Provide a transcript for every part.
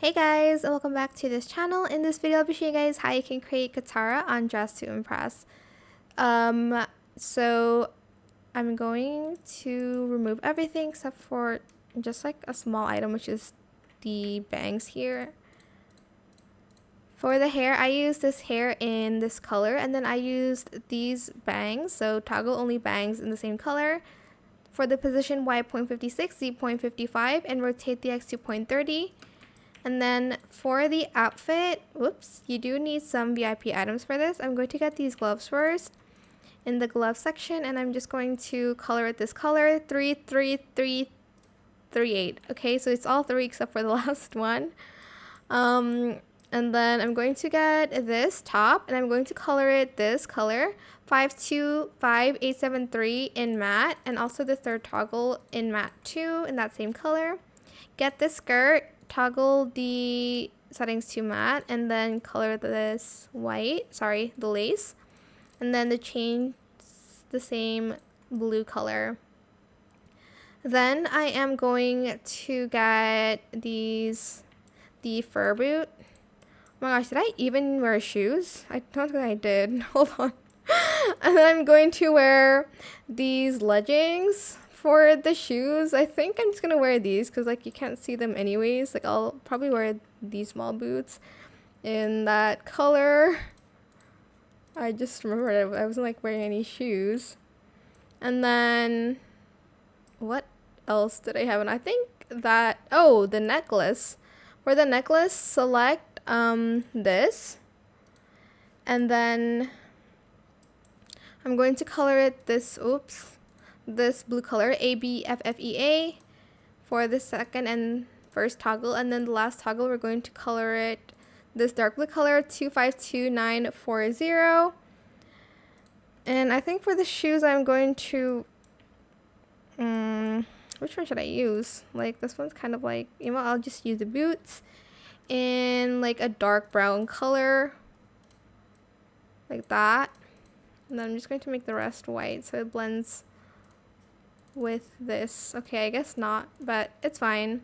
Hey guys, and welcome back to this channel. In this video, I'll be showing you guys how you can create Katara on Dress to Impress. So I'm going to remove everything except for just like a small item, which is the bangs here. For the hair, I used this hair in this color, and then I used these bangs, so toggle only bangs in the same color. For the position Y.56, Z.55, and rotate the X to 0.30. And then for the outfit, whoops, you do need some VIP items for this. I'm going to get these gloves first in the glove section, and I'm just going to color it this color, 33338. Okay, so it's all three except for the last one. And then I'm going to get this top, and I'm going to color it this color, 525873 in matte, and also the third toggle in matte 2 in that same color. Get this skirt, toggle the settings to matte, and then color this white, the lace, and then the chain the same blue color. Then I am going to get the fur boot. Oh my gosh, did I even wear shoes? I don't think I did. Hold on. And then I'm going to wear these leggings for the shoes. I think I'm just gonna wear these because like you can't see them anyways. Like I'll probably wear these small boots in that color. I just remembered I wasn't like wearing any shoes. And then what else did I have? And I think that, oh, the necklace. For the necklace, select this, and then I'm going to color it this blue color, ABFFEA, for the second and first toggle, and then the last toggle we're going to color it this dark blue color, 252940. And I think for the shoes I'm going to which one should I use? Like this one's kind of like, you know, I'll just use the boots in like a dark brown color like that, and then I'm just going to make the rest white so it blends with this. Okay, I guess not, but it's fine.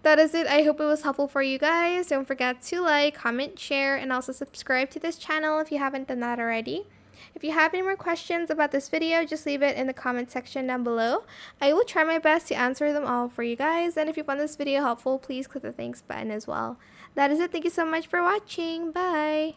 That is it. I hope it was helpful for you guys. Don't forget to like, comment, share, and also subscribe to this channel if you haven't done that already. If you have any more questions about this video, just leave it in the comment section down below. I will try my best to answer them all for you guys. And if you found this video helpful, please click the thanks button as well. That is it. Thank you so much for watching. Bye.